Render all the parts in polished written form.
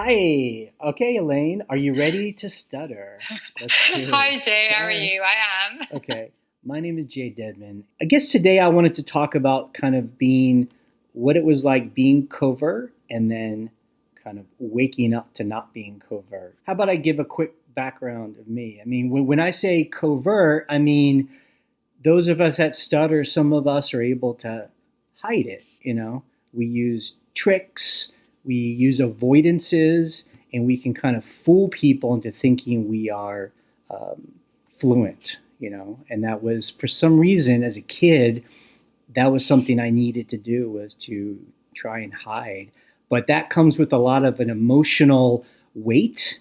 Hi. Okay, Elaine, are you ready to stutter? Let's do it. Hi Jay, how are Hi. you? I am. Okay. My name is Jay Dedman. I guess today I wanted to talk about kind of being what it was like being covert and then kind of waking up to not being covert. How about I give a quick background of me? I mean, when I say covert, I mean those of us that stutter, some of us are able to hide it. We use tricks, we use avoidances, and we can kind of fool people into thinking we are um, fluent. And that was, for some reason, as a kid, that was something I needed to do, was to try and hide. But that comes with a lot of an emotional weight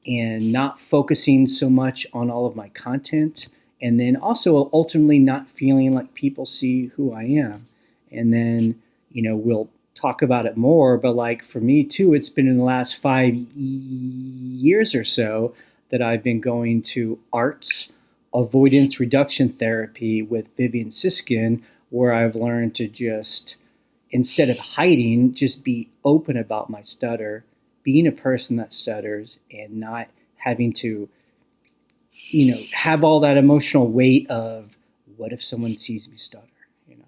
and not focusing so much on all of my content, and then also ultimately not feeling like people see who I am. And then, we'll talk about it more, but like for me too, it's been in the last 5 years or so that I've been going to arts avoidance reduction therapy with Vivian Siskin, where I've learned to just, instead of hiding, just be open about my stutter, being a person that stutters, and not having to, have all that emotional weight of what if someone sees me stutter, you know.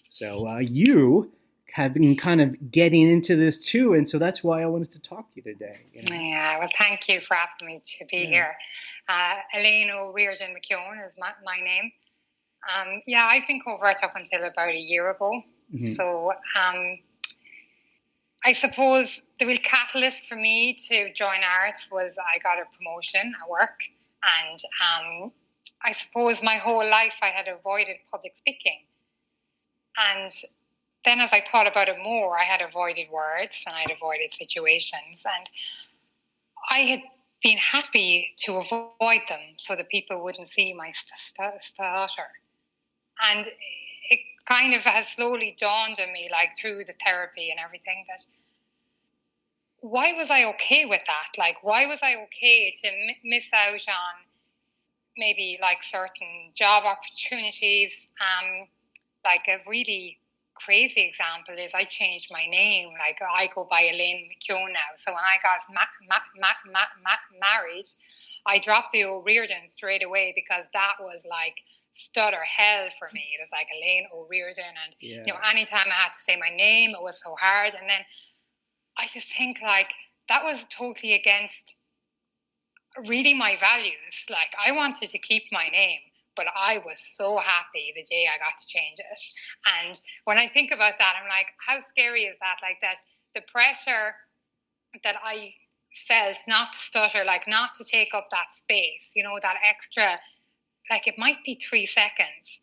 So you have been kind of getting into this too, and so that's why I wanted to talk to you today. Yeah, well, thank you for asking me to be Yeah. here. Elaine O'Riordan McKeown is my name. Yeah, I've been covert up until about a year ago. Mm-hmm. So I suppose the real catalyst for me to join arts was I got a promotion at work. And I suppose my whole life I had avoided public speaking. And then as I thought about it more, I had avoided words and I'd avoided situations. And I had been happy to avoid them so that people wouldn't see my stutter. And it kind of has slowly dawned on me, like through the therapy and everything, that why was I okay with that? Like, why was I okay to miss out on maybe like certain job opportunities? Like a really crazy example is I changed my name. Like I go by Elaine McKeown now. So when I got married, I dropped the O'Riordan straight away because that was like stutter hell for me. It was like Elaine O'Riordan, and anytime I had to say my name, it was so hard. And then I just think like that was totally against really my values. Like I wanted to keep my name, but I was so happy the day I got to change it. And when I think about that, I'm like, how scary is that? Like that, the pressure that I felt not to stutter, like not to take up that space, that extra, like it might be 3 seconds,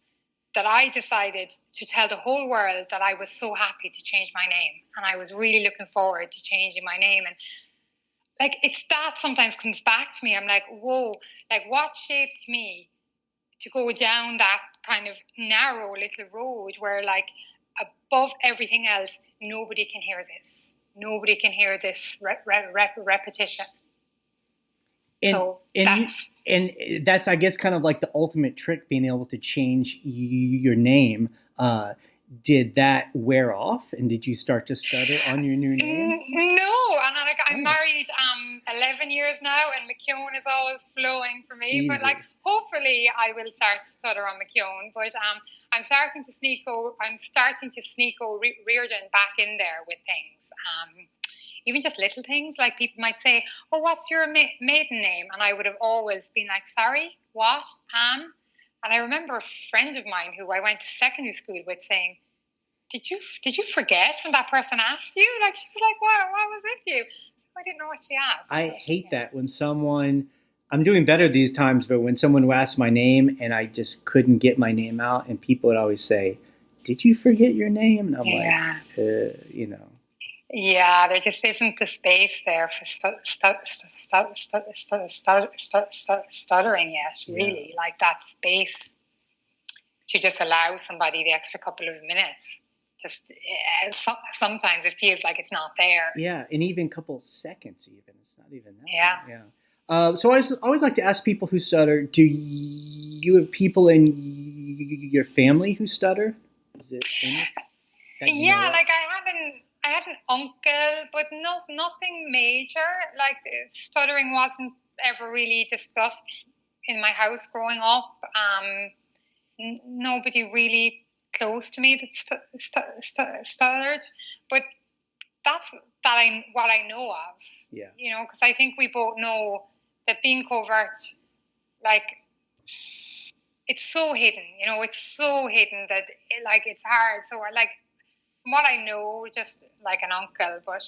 that I decided to tell the whole world that I was so happy to change my name. And I was really looking forward to changing my name. And like, it's that sometimes comes back to me. I'm like, whoa, like what shaped me to go down that kind of narrow little road where, like, above everything else, nobody can hear this. Nobody can hear this repetition. And So and you, that's and that's, I guess, kind of like the ultimate trick, being able to change your name. Did that wear off, and did you start to stutter on your new name? No, and like I'm Oh, married 11 years now, and McKeown is always flowing for me. But like, easy. hopefully, I will start to stutter on McKeown. But I'm starting to sneak Reardon back in there with things. Even just little things, like people might say, "Oh, what's your maiden name?" And I would have always been like, "Sorry, what?" And I remember a friend of mine who I went to secondary school with saying, did you forget when that person asked you?" Like she was like, what was with you? So I didn't know what she asked. I But hate yeah. that when someone. I'm doing better these times, but when someone asks my name and I just couldn't get my name out, and people would always say, "Did you forget your name?" And I'm like, Yeah. you know. Yeah, there just isn't the space there for stuttering yet, Yeah. really. Like that space to just allow somebody the extra couple of minutes. Just sometimes it feels like it's not there. Yeah, and even a couple seconds, even it's not even that Yeah. long. Yeah. So I always like to ask people who stutter. Do you have people in your family who stutter? Is it any that you Yeah, know of? like I had an uncle, but nothing major. Like stuttering wasn't ever really discussed in my house growing up. Nobody really close to me that stuttered, but that's what I know of. Yeah. You know, because I think we both know that being covert, like, it's so hidden. You know, it's so hidden that it's hard. So like, from what I know, just like an uncle, but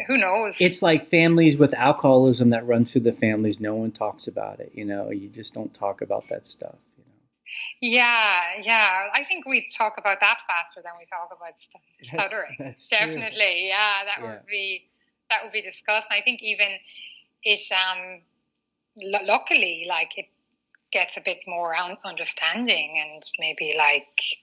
who knows? It's like families with alcoholism that run through the families. No one talks about it. You know, you just don't talk about that stuff. You know. Yeah. I think we talk about that faster than we talk about stuttering. That's definitely. True. Yeah, that would be discussed. And I think even it luckily, like, it gets a bit more understanding and maybe like,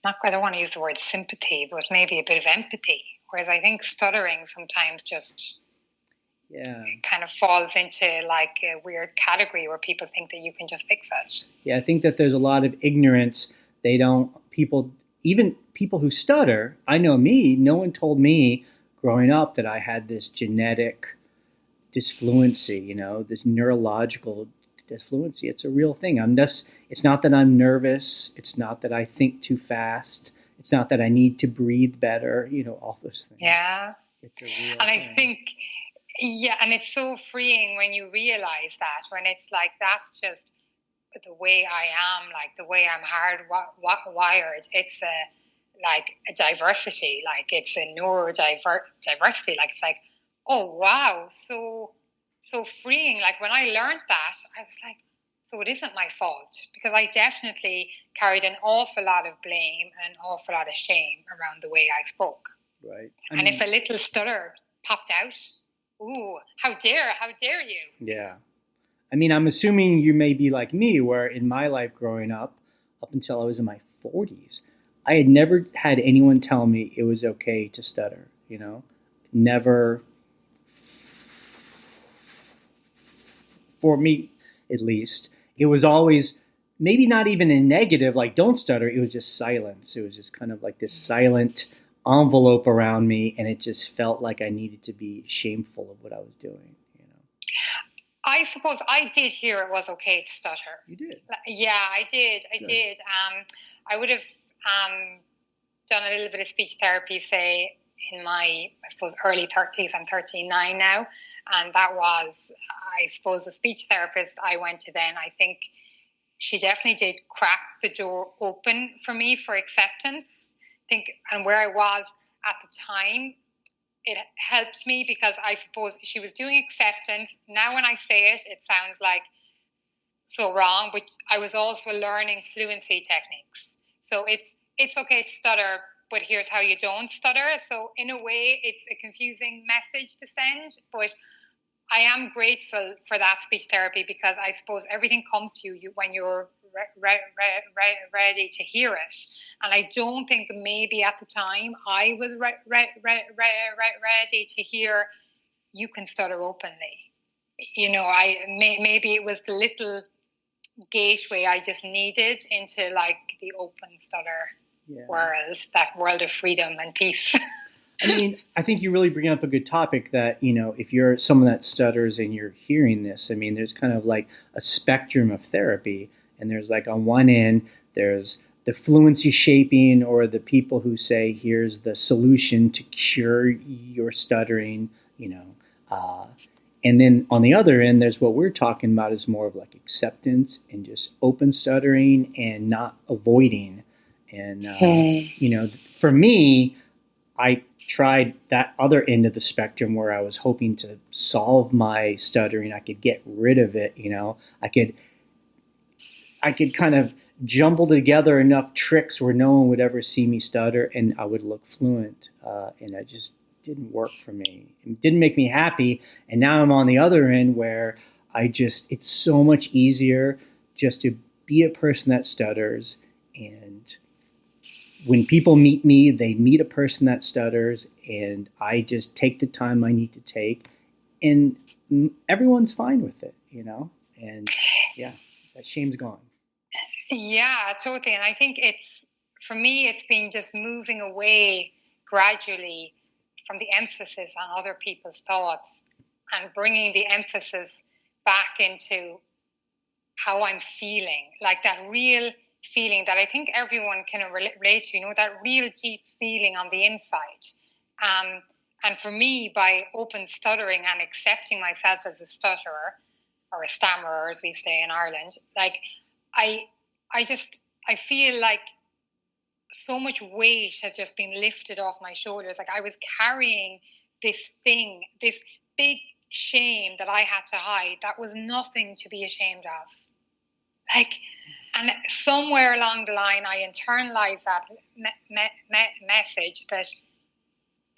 I don't want to use the word sympathy, but maybe a bit of empathy. Whereas I think stuttering sometimes just kind of falls into like a weird category where people think that you can just fix it. Yeah, I think that there's a lot of ignorance. Even people who stutter, I know me, no one told me growing up that I had this genetic disfluency, you know, this neurological disfluency. It's a real thing. It's not that I'm nervous. It's not that I think too fast. It's not that I need to breathe better, you know, all those things. Yeah. It's a real and thing. I think, and it's so freeing when you realize that, when it's like, that's just the way I am, like the way I'm wired. It's a diversity, like it's a neurodiversity. Like, it's like, oh wow, so freeing. Like, when I learned that, I was like, so it isn't my fault, because I definitely carried an awful lot of blame and an awful lot of shame around the way I spoke. Right. And if a little stutter popped out, ooh, how dare you? Yeah. I mean, I'm assuming you may be like me, where in my life growing up until I was in my 40s, I had never had anyone tell me it was okay to stutter, you know? Never, for me at least. It was always maybe not even a negative, like don't stutter. It was just silence. It was just kind of like this silent envelope around me, and it just felt like I needed to be shameful of what I was doing. You know, I suppose I did hear it was okay to stutter. You did? Yeah, I did. Good. I would have done a little bit of speech therapy, say, in my, I suppose, early 30s. I'm 39 now. And that was, I suppose, the speech therapist I went to then, I think she definitely did crack the door open for me for acceptance. And where I was at the time, it helped me, because I suppose she was doing acceptance. Now when I say it, it sounds like so wrong, but I was also learning fluency techniques. So it's okay to stutter, but here's how you don't stutter. So in a way, it's a confusing message to send, but I am grateful for that speech therapy, because I suppose everything comes to you when you're ready to hear it. And I don't think maybe at the time I was ready to hear you can stutter openly. You know, maybe it was the little gateway I just needed into like the open stutter world, that world of freedom and peace. I mean, I think you really bring up a good topic that, you know, if you're someone that stutters and you're hearing this, I mean, there's kind of like a spectrum of therapy. And there's like on one end, there's the fluency shaping, or the people who say, here's the solution to cure your stuttering, you know. And then on the other end, there's what we're talking about is more of like acceptance and just open stuttering and not avoiding. And, you know, for me, I tried that other end of the spectrum where I was hoping to solve my stuttering. I could get rid of it, you know. I could kind of jumble together enough tricks where no one would ever see me stutter and I would look fluent. And it just didn't work for me. It didn't make me happy. And now I'm on the other end where it's so much easier just to be a person that stutters. And when people meet me, they meet a person that stutters, and I just take the time I need to take, and everyone's fine with it, you know? And yeah, that shame's gone. Yeah, totally. And I think for me, it's been just moving away gradually from the emphasis on other people's thoughts and bringing the emphasis back into how I'm feeling, like that real feeling that I think everyone can relate to, that real deep feeling on the inside. And for me, by open stuttering and accepting myself as a stutterer or a stammerer, as we say in Ireland, like I feel like so much weight had just been lifted off my shoulders. Like I was carrying this thing, this big shame that I had to hide that was nothing to be ashamed of. Like, and somewhere along the line, I internalized that message that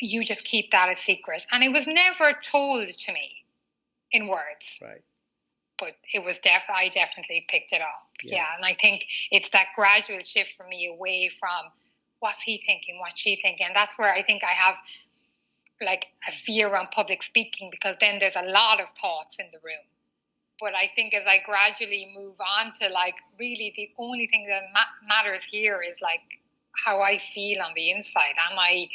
you just keep that a secret. And it was never told to me in words. Right. But it was I definitely picked it up. Yeah. And I think it's that gradual shift for me away from what's he thinking, what's she thinking. And that's where I think I have like a fear around public speaking, because then there's a lot of thoughts in the room. But I think as I gradually move on to like really the only thing that matters here is like how I feel on the inside. Am I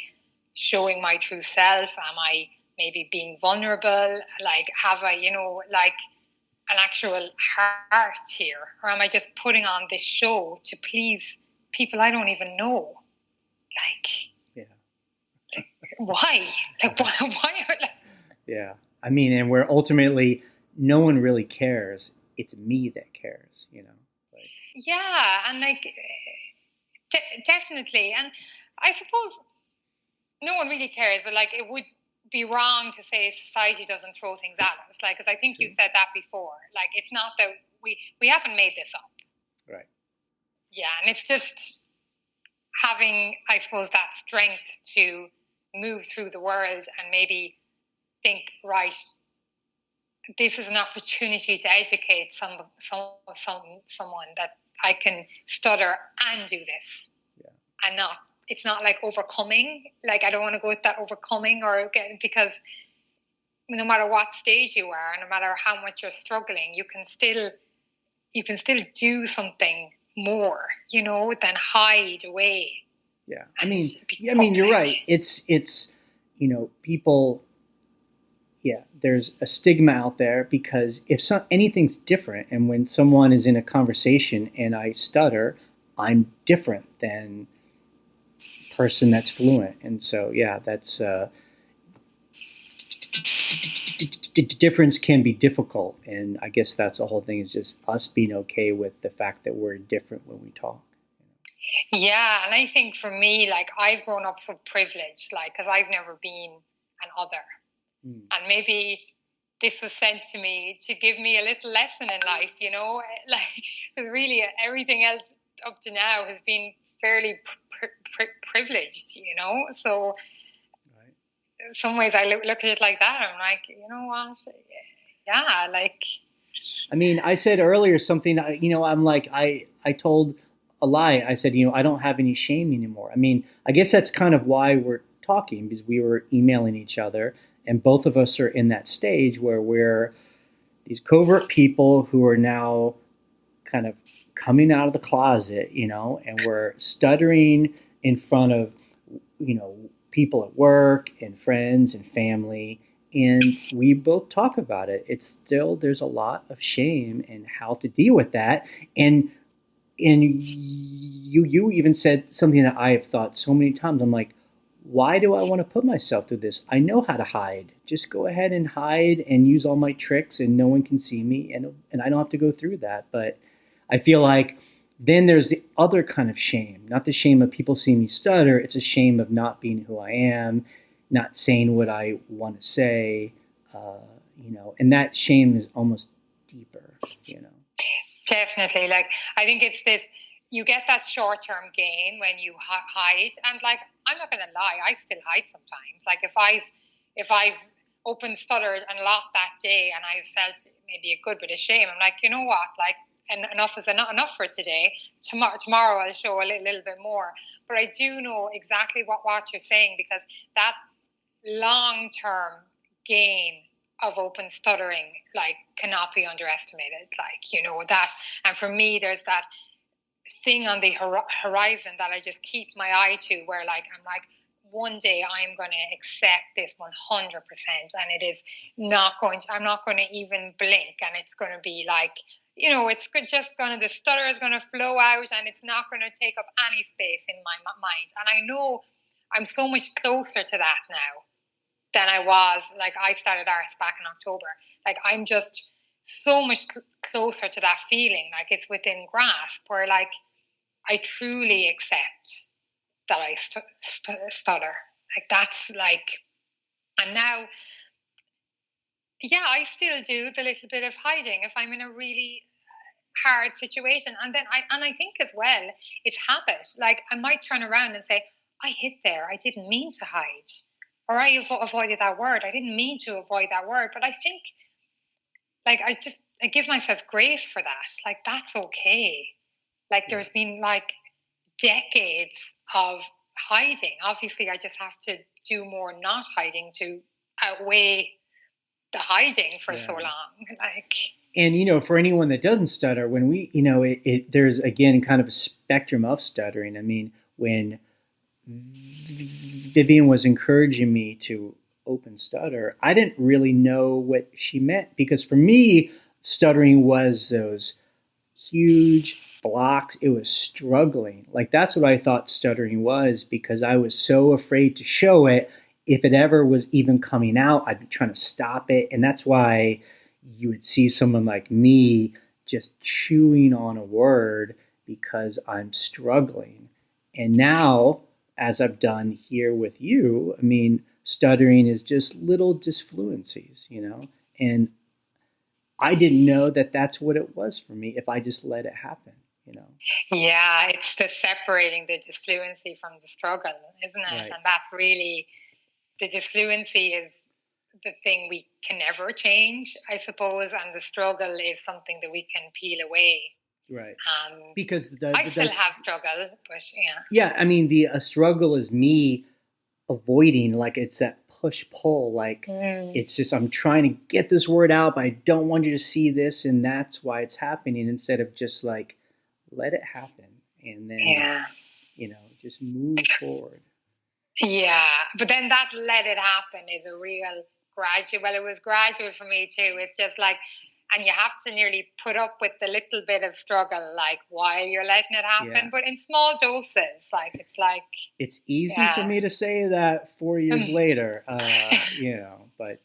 showing my true self? Am I maybe being vulnerable? Like, have I, like an actual heart here? Or am I just putting on this show to please people I don't even know? Like, why? Like, why? Yeah. I mean, and we're ultimately, no one really cares. It's me that cares, Like. Yeah, and like, definitely. And I suppose no one really cares, but like, it would be wrong to say society doesn't throw things at us. Like, because I think you said that before. Like, it's not that we haven't made this up. Right. Yeah, and it's just having, I suppose, that strength to move through the world and maybe think, right, this is an opportunity to educate someone that I can stutter and do this. Yeah. And it's not like overcoming. Like, I don't want to go with that overcoming because no matter what stage you are, no matter how much you're struggling, you can still do something more, than hide away. Yeah. I mean, you're right. It's, people, there's a stigma out there because if anything's different, and when someone is in a conversation and I stutter, I'm different than person that's fluent. And so, that's difference can be difficult. And I guess that's the whole thing, is just us being okay with the fact that we're different when we talk. Yeah. And I think for me, like, I've grown up so privileged, like, because I've never been an other. And maybe this was sent to me to give me a little lesson in life, like, because really everything else up to now has been fairly privileged, so in some ways I look at it like that. I'm like, you know what? Yeah, like. I mean, I said earlier something, I'm like, I told a lie. I said, I don't have any shame anymore. I mean, I guess that's kind of why we're talking, because we were emailing each other. And both of us are in that stage where we're these covert people who are now kind of coming out of the closet, and we're stuttering in front of, people at work and friends and family. And we both talk about it. It's still, there's a lot of shame in how to deal with that. And you even said something that I have thought so many times. I'm like, why do I want to put myself through this? I know how to hide. Just go ahead and hide and use all my tricks, and no one can see me, and I don't have to go through that. But I feel like then there's the other kind of shame, not the shame of people seeing me stutter. It's a shame of not being who I am, not saying what I want to say, and that shame is almost deeper, Definitely. Like, I think it's this, you get that short-term gain when you hide. And like, I'm not going to lie, I still hide sometimes. Like, if I've opened stuttered and lost that day and I felt maybe a good bit of shame, I'm like, you know what, like, enough is not enough for today. Tomorrow I'll show a little bit more. But I do know exactly what you're saying, because that long-term gain of open stuttering, like, cannot be underestimated. Like, that. And for me, there's that thing on the horizon that I just keep my eye to, where like, I'm like, one day I'm going to accept this 100%, and it is not going to, I'm not going to even blink, and it's going to be like, it's just going to, the stutter is going to flow out, and it's not going to take up any space in my mind. And I know I'm so much closer to that now than I was. Like, I started arts back in October. Like, I'm just so much closer to that feeling. Like, it's within grasp, where like I truly accept that I stutter. Like, that's like, and now, yeah, I still do the little bit of hiding if I'm in a really hard situation. And then I think as well, it's habit. Like, I might turn around and say, I hit there, I didn't mean to hide. Or I avoided that word, I didn't mean to avoid that word. But I think, like, I give myself grace for that. Like, that's okay. Like, there's been like decades of hiding. Obviously, I just have to do more not hiding to outweigh the hiding for so long. Like, and for anyone that doesn't stutter, when we, there's again kind of a spectrum of stuttering. I mean, when Vivian was encouraging me to open stutter, I didn't really know what she meant, because for me, stuttering was those huge blocks. It was struggling. Like, that's what I thought stuttering was, because I was so afraid to show it. If it ever was even coming out, I'd be trying to stop it. And that's why you would see someone like me just chewing on a word because I'm struggling. And now, as I've done here with you, I mean, stuttering is just little disfluencies, and I didn't know that that's what it was for me if I just let it happen. Yeah, it's the separating the disfluency from the struggle, isn't it? Right. And that's really, the disfluency is the thing we can never change, I suppose, and the struggle is something that we can peel away. Right. Because I still have struggle, but yeah. Yeah, I mean, the struggle is me avoiding, like, it's that push pull, like it's just, I'm trying to get this word out, but I don't want you to see this, and that's why it's happening, instead of just like, let it happen, and then just move forward. Yeah, but then that let it happen is a real gradual. Well, it was gradual for me too. It's just like, and you have to nearly put up with the little bit of struggle, like, while you're letting it happen, but in small doses. Like, it's easy for me to say that 4 years later, but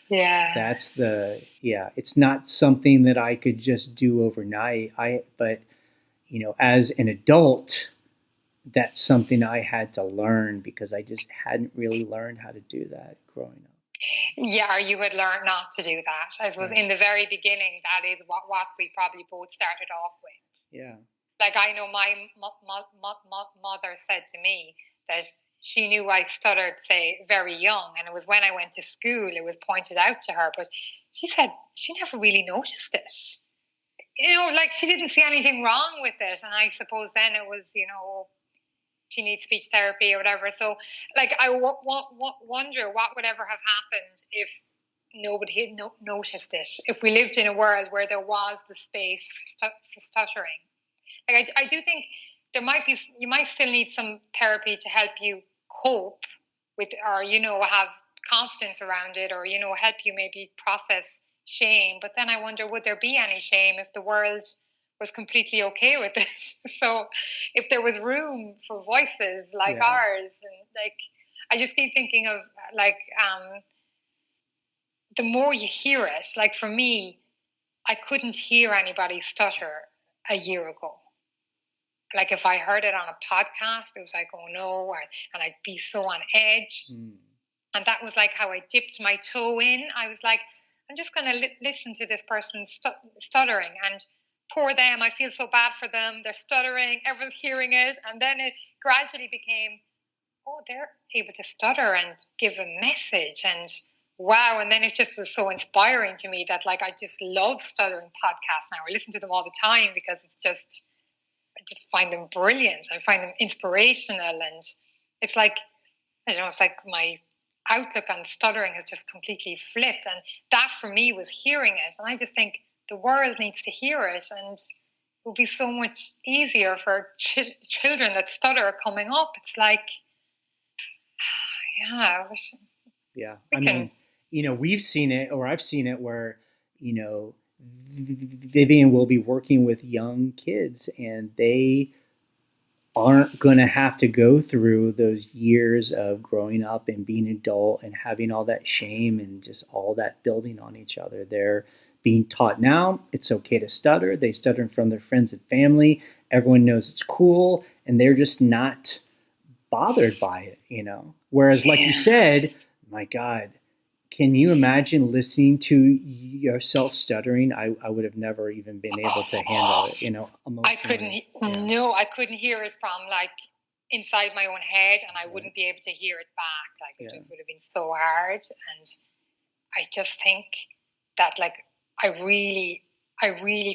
that's it's not something that I could just do overnight. But as an adult, that's something I had to learn, because I just hadn't really learned how to do that growing up. Yeah, you had learned not to do that. I suppose in the very beginning, that is what we probably both started off with. Yeah. Like, I know my mother said to me that she knew I stuttered, say, very young. And it was when I went to school, it was pointed out to her. But she said she never really noticed it. Like, she didn't see anything wrong with it. And I suppose then it was, she needs speech therapy or whatever. So, like, I wonder what would ever have happened if nobody had noticed it, if we lived in a world where there was the space for stuttering. Like, I do think you might still need some therapy to help you cope with, or, have confidence around it, or, help you maybe process shame. But then I wonder, would there be any shame if the world was completely okay with it? So if there was room for voices like ours, and like, I just keep thinking of, like, the more you hear it, like, for me, I couldn't hear anybody stutter a year ago. Like, if I heard it on a podcast, it was like, oh no, and I'd be so on edge. And that was like how I dipped my toe in. I was like, I'm just going to listen to this person stuttering, and poor them, I feel so bad for them. They're stuttering, everyone's hearing it. And then it gradually became, oh, they're able to stutter and give a message, and wow. And then it just was so inspiring to me that, like, I just love stuttering podcasts now. I listen to them all the time because I just find them brilliant. I find them inspirational. And it's like, it's like my outlook on stuttering has just completely flipped. And that for me was hearing it. And I just think the world needs to hear it. And it will be so much easier for children that stutter coming up. It's like, Yeah. Yeah. We I can. mean, we've seen it, or I've seen it where, you know, Vivian will be working with young kids and they aren't going to have to go through those years of growing up and being an adult and having all that shame and just all that building on each other. They're being taught now it's okay to stutter. They stutter in front of their friends and family. Everyone knows it's cool, and they're just not bothered by it. Whereas, like you said, my God, can you imagine listening to yourself stuttering? I would have never even been able to handle it, emotionally. I couldn't. No, I couldn't hear it from like inside my own head, and I wouldn't be able to hear it back. Like it just would have been so hard. And I just think that like I really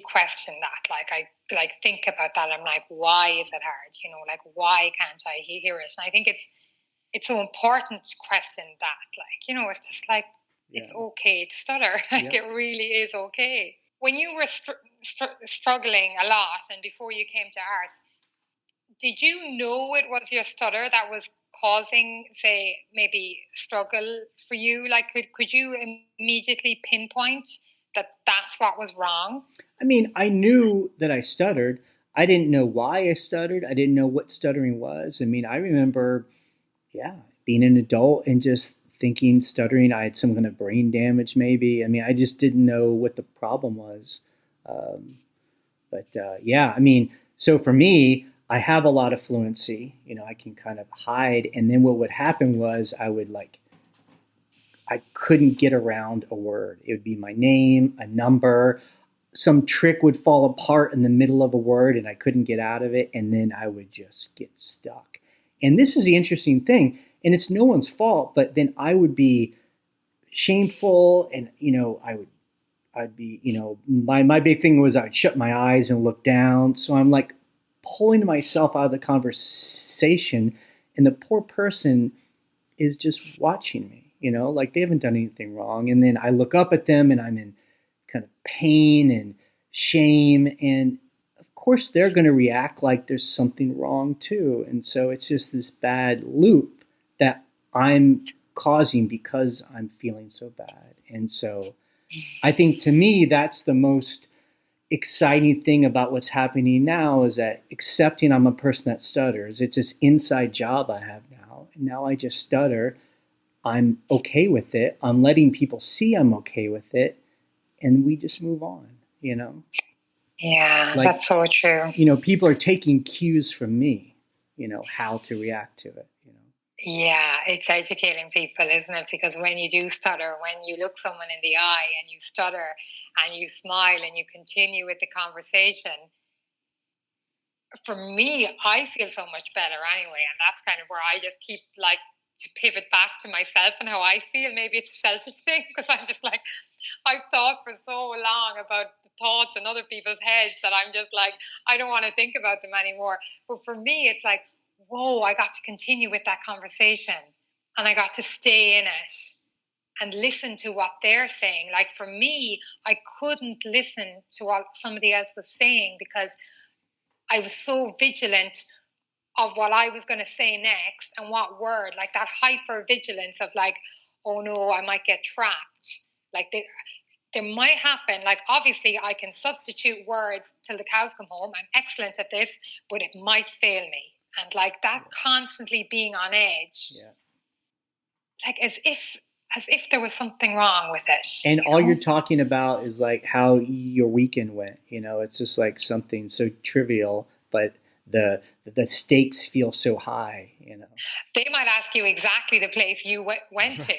question that. Like I think about that. I'm like, why is it hard? Like why can't I hear it? And I think it's so important to question that. Like it's just like it's okay to stutter. Like it really is okay. When you were struggling a lot, and before you came to arts, did you know it was your stutter that was causing, say, maybe struggle for you? Like, could you immediately pinpoint that that's what was wrong? I mean, I knew that I stuttered. I didn't know why I stuttered. I didn't know what stuttering was. I mean, I remember, being an adult and just thinking stuttering, I had some kind of brain damage maybe. I mean, I just didn't know what the problem was. I mean, so for me, I have a lot of fluency. I can kind of hide. And then what would happen was I couldn't get around a word. It would be my name, a number, some trick would fall apart in the middle of a word and I couldn't get out of it. And then I would just get stuck. And this is the interesting thing. And it's no one's fault, but then I would be shameful and, I'd be, my big thing was I'd shut my eyes and look down. So I'm like pulling myself out of the conversation and the poor person is just watching me, like they haven't done anything wrong. And then I look up at them and I'm in kind of pain and shame. And of course they're going to react like there's something wrong too. And so it's just this bad loop that I'm causing because I'm feeling so bad. And so I think to me, that's the most exciting thing about what's happening now is that accepting I'm a person that stutters. It's this inside job I have now. And now I just stutter. I'm okay with it. I'm letting people see I'm okay with it. And we just move on, Yeah, that's so true. People are taking cues from me, how to react to it. Yeah, it's educating people, isn't it? Because when you do stutter, when you look someone in the eye and you stutter and you smile and you continue with the conversation, for me, I feel so much better anyway. And that's kind of where I just keep like to pivot back to myself and how I feel. Maybe it's a selfish thing because I'm just like, I've thought for so long about the thoughts in other people's heads that I'm just like, I don't want to think about them anymore. But for me, it's like, whoa, I got to continue with that conversation and I got to stay in it and listen to what they're saying. Like for me, I couldn't listen to what somebody else was saying because I was so vigilant of what I was going to say next and what word, like that hyper vigilance of like, oh no, I might get trapped. Like there might happen, like obviously I can substitute words till the cows come home. I'm excellent at this, but it might fail me. And like that constantly being on edge, like as if there was something wrong with it. And all you're talking about is like how your weekend went. It's just like something so trivial, but the stakes feel so high. They might ask you exactly the place you went to,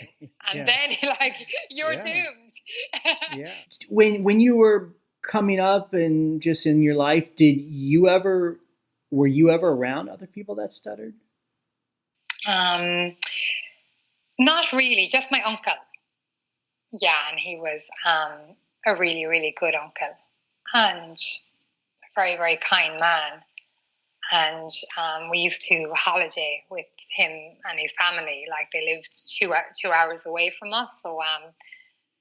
and then like you're doomed. Yeah. When you were coming up and just in your life, were you ever around other people that stuttered? Not really, just my uncle. Yeah, and he was a really, really good uncle and a very, very kind man. And we used to holiday with him and his family. Like they lived 2 hours away from us. So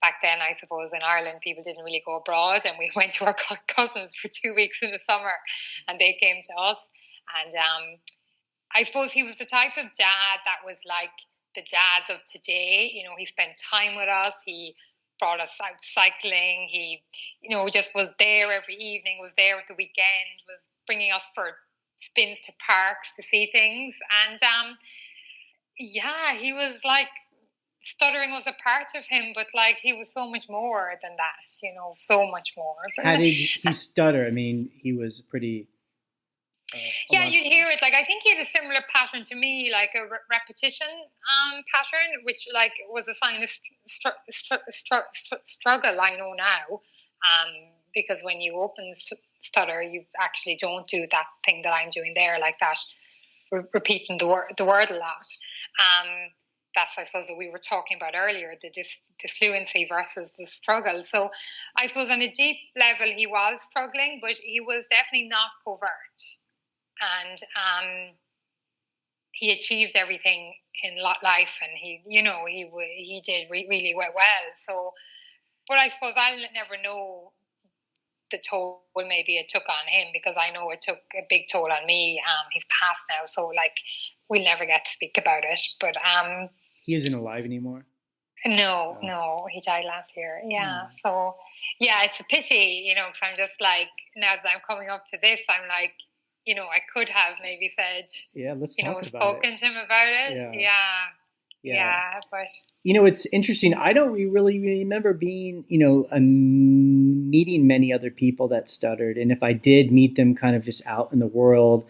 back then, I suppose in Ireland, people didn't really go abroad, and we went to our cousins for 2 weeks in the summer, and they came to us. And I suppose he was the type of dad that was like the dads of today. He spent time with us. He brought us out cycling. He, just was there every evening, was there at the weekend, was bringing us for spins to parks to see things. And he was like, stuttering was a part of him, but like he was so much more than that, so much more. How did he stutter? I mean, he was pretty... you'd hear it. Like, I think he had a similar pattern to me, like a repetition pattern, which like was a sign of struggle. I know now, because when you open stutter, you actually don't do that thing that I'm doing there, like that, repeating the word a lot. That's, I suppose, what we were talking about earlier, the disfluency versus the struggle. So I suppose on a deep level, he was struggling, but he was definitely not covert. And he achieved everything in life, and he did really well. So, but I suppose I'll never know the toll maybe it took on him, because I know it took a big toll on me. He's passed now, so like we'll never get to speak about it. But he isn't alive anymore. No, he died last year. Yeah, so yeah, it's a pity, because I'm just like, now that I'm coming up to this, I'm like, I could have maybe said, let's talk about spoken to him about it. Yeah, but it's interesting. I don't really remember being, meeting many other people that stuttered, and if I did meet them, kind of just out in the world,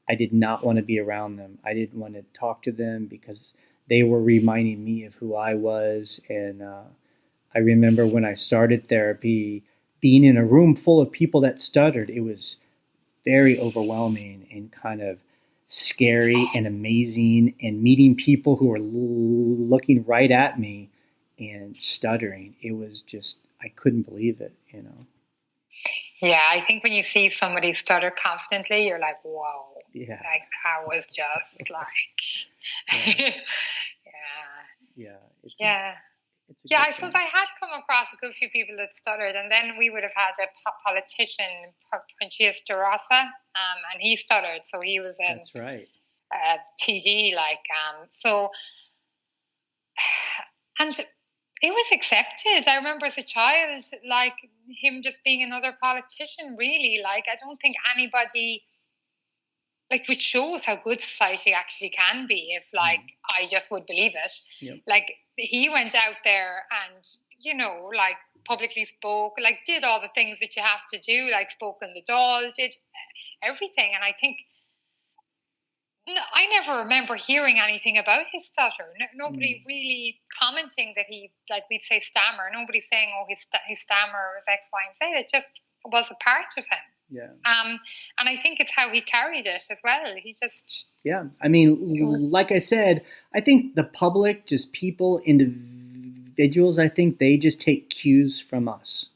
I did not want to be around them. I didn't want to talk to them because they were reminding me of who I was. And I remember when I started therapy, being in a room full of people that stuttered. It was very overwhelming and kind of scary and amazing, and meeting people who were looking right at me and stuttering. It was just, I couldn't believe it, Yeah, I think when you see somebody stutter confidently, you're like, whoa. Yeah. Like, that was just like... I suppose I had come across a good few people that stuttered, and then we would have had a politician, Princius de Rosa, and he stuttered, so he was that's right. TD, like, so, and it was accepted. I remember as a child, like, him just being another politician, really, like, I don't think anybody... Like, which shows how good society actually can be if, like, I just would believe it. Yep. Like, he went out there and, like, publicly spoke, like, did all the things that you have to do, like, spoke on the Dáil, did everything. And I think, I never remember hearing anything about his stutter. Nobody really commenting that he, like, we'd say stammer. Nobody saying, oh, his stammer was X, Y, and Z. It just was a part of him. Yeah. And I think it's how he carried it as well. He just... Yeah. I mean, like I said, I think the public, just people, individuals, I think they just take cues from us,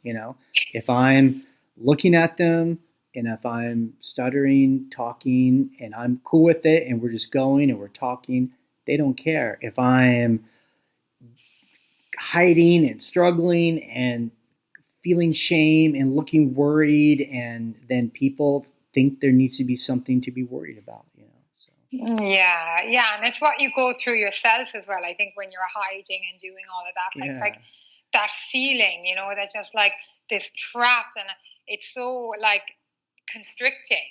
If I'm looking at them and if I'm stuttering, talking, and I'm cool with it and we're just going and we're talking, they don't care. If I'm hiding and struggling and feeling shame and looking worried, and then people think there needs to be something to be worried about, So. Yeah, and it's what you go through yourself as well. I think when you're hiding and doing all of that, like, it's like that feeling, that just like this trapped, and it's so like constricting,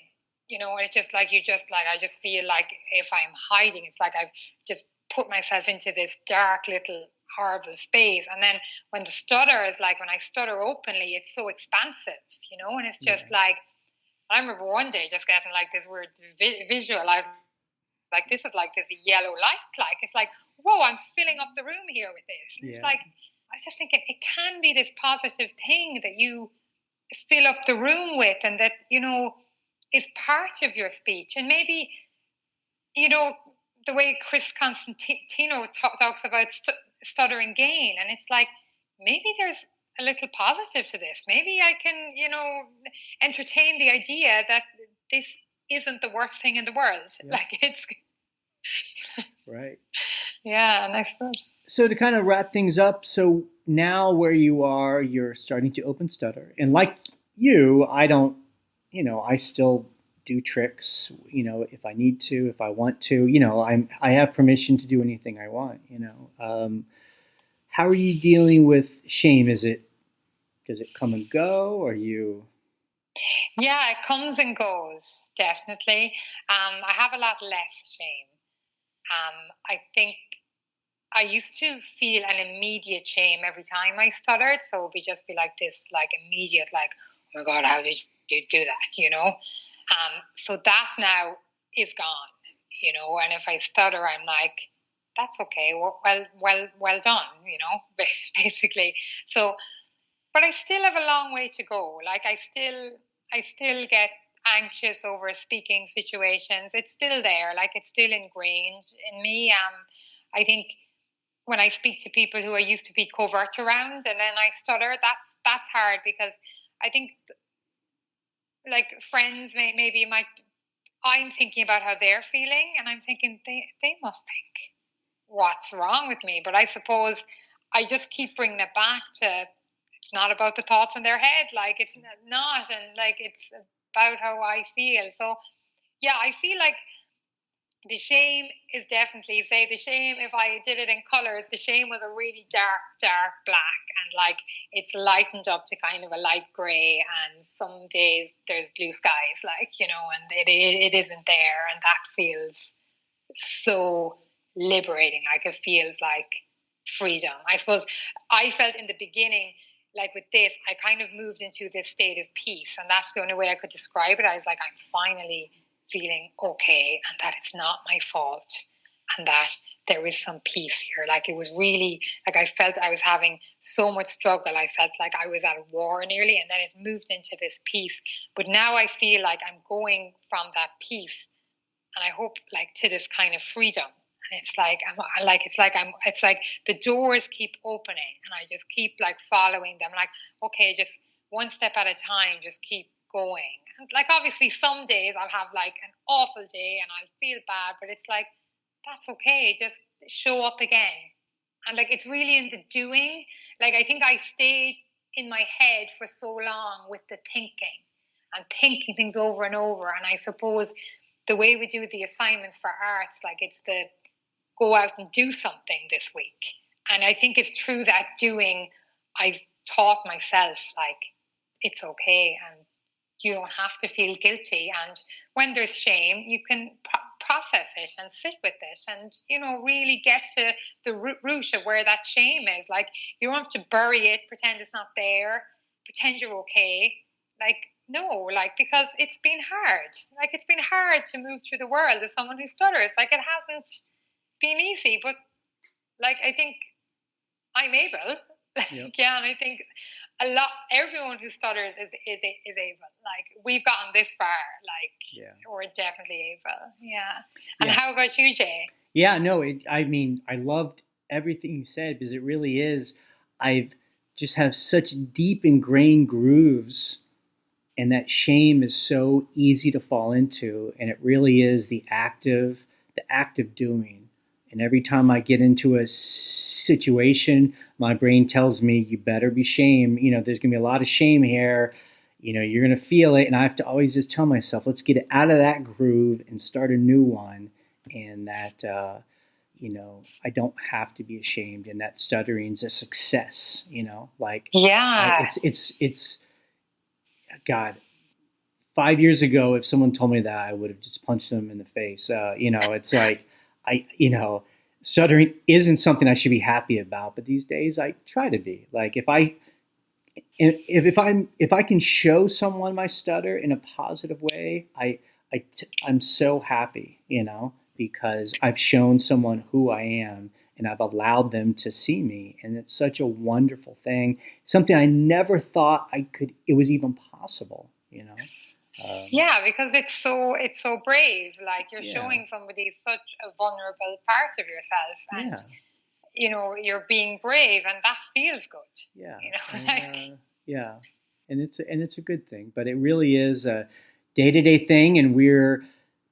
and it's just like I just feel like if I'm hiding, it's like I've just put myself into this dark little horrible space. And then when the stutter is like, when I stutter openly, it's so expansive, and it's just like, I remember one day just getting like this weird visual. I was like, this is like this yellow light, like, it's like, whoa, I'm filling up the room here with this. And it's like, I was just thinking, it can be this positive thing that you fill up the room with, and that, is part of your speech. And maybe, the way Chris Constantino talks about stuttering gain, and it's like, maybe there's a little positive to this. Maybe I can, entertain the idea that this isn't the worst thing in the world. Yeah. Like, it's right. Yeah, nice one. So to kind of wrap things up, so now where you are, you're starting to open Stutter, and like you, I don't, I still do tricks, if I need to, if I want to, I have permission to do anything I want. How are you dealing with shame? Does it come and go? Or you? Yeah, it comes and goes, definitely. I have a lot less shame. I think I used to feel an immediate shame every time I stuttered. So it would just be like this, like immediate, like, oh my God, how did you do that? So that now is gone, and if I stutter, I'm like, that's okay. Well done, basically. So, but I still have a long way to go. Like I still get anxious over speaking situations. It's still there. Like it's still ingrained in me. I think when I speak to people who I used to be covert around and then I stutter, that's hard because I think like friends maybe might. I'm thinking about how they're feeling, and I'm thinking they must think what's wrong with me. But I suppose I just keep bringing it back to it's not about the thoughts in their head, like it's not, and like it's about how I feel. So yeah, I feel like the shame is definitely, say the shame, if I did it in colors, the shame was a really dark black, and like it's lightened up to kind of a light gray, and some days there's blue skies, like, and it isn't there, and that feels so liberating. Like it feels like freedom. I suppose I felt in the beginning, like with this, I kind of moved into this state of peace, and that's the only way I could describe it. I was like, I'm finally feeling okay, and that it's not my fault, and that there is some peace here. Like it was really like I felt I was having so much struggle. I felt like I was at war nearly, and then it moved into this peace. But now I feel like I'm going from that peace, and I hope like to this kind of freedom. And it's like the doors keep opening, and I just keep like following them. Like, okay, just one step at a time, just keep going. And like obviously some days I'll have like an awful day and I'll feel bad, but it's like that's okay. Just show up again. And like it's really in the doing. Like I think I stayed in my head for so long with the thinking and thinking things over and over. And I suppose the way we do the assignments for arts, like it's the go out and do something this week. And I think it's through that doing, I've taught myself like it's okay and you don't have to feel guilty. And when there's shame, you can process it and sit with it and, really get to the root of where that shame is. Like you don't have to bury it, pretend it's not there, pretend you're okay. Like, no, like, because it's been hard. Like, it's been hard to move through the world as someone who stutters. Like, it hasn't been easy, but, like, I think I'm able. Yep. Yeah, and I think everyone who stutters is able. Like, we've gotten this far. Like, we're definitely able. Yeah. And how about you, Jay? Yeah, no, I loved everything you said because it really is. I've just have such deep ingrained grooves, and that shame is so easy to fall into, and it really is the act of doing. And every time I get into a situation, my brain tells me, you better be shame. There's going to be a lot of shame here. You're going to feel it. And I have to always just tell myself, let's get it out of that groove and start a new one. And that, I don't have to be ashamed, and that stuttering's a success, it's God, 5 years ago, if someone told me that, I would have just punched them in the face. It's like, stuttering isn't something I should be happy about, but these days I try to be. Like if I can show someone my stutter in a positive way, I'm so happy, because I've shown someone who I am and I've allowed them to see me, and it's such a wonderful thing. Something I never thought it was even possible. Yeah, because it's so brave. Like you're showing somebody such a vulnerable part of yourself, and you're being brave, and that feels good. Yeah, and, and it's a good thing. But it really is a day-to-day thing, and we're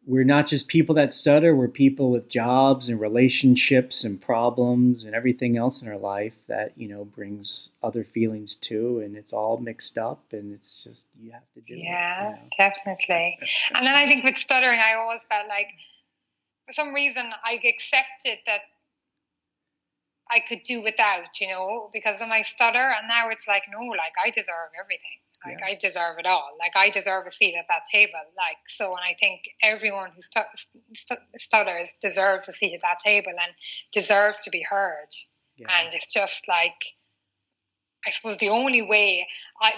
we're not just people that stutter, we're people with jobs and relationships and problems and everything else in our life that, brings other feelings too. And it's all mixed up, and it's just, you have to do it. Yeah, definitely. And then I think with stuttering, I always felt like, for some reason, I accepted that I could do without, because of my stutter. And now it's like, no, like I deserve everything. Like I deserve it all. Like I deserve a seat at that table. Like, so, and I think everyone who stutters deserves a seat at that table and deserves to be heard. Yeah. And it's just like, I suppose the only way,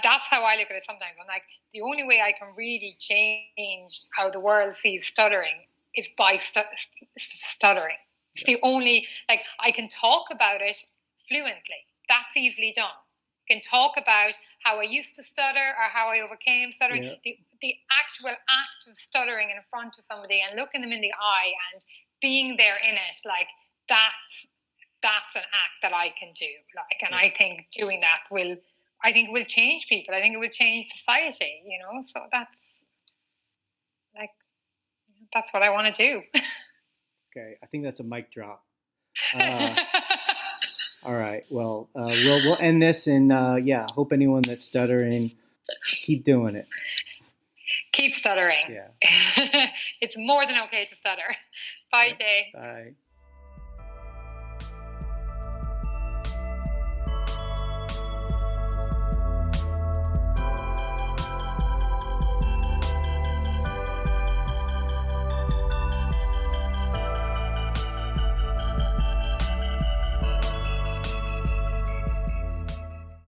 that's how I look at it sometimes. I'm like, the only way I can really change how the world sees stuttering is by stuttering. It's the only, like, I can talk about it fluently. That's easily done. I can talk about how I used to stutter or how I overcame stuttering. Yeah. The actual act of stuttering in front of somebody and looking them in the eye and being there in it, like, that's an act that I can do. Like, and I think doing that will change people. I think it will change society, So that's what I want to do. Okay, I think that's a mic drop. All right, well, we'll end this, and hope anyone that's stuttering, keep doing it. Keep stuttering. Yeah. It's more than okay to stutter. Bye, Jay. Bye.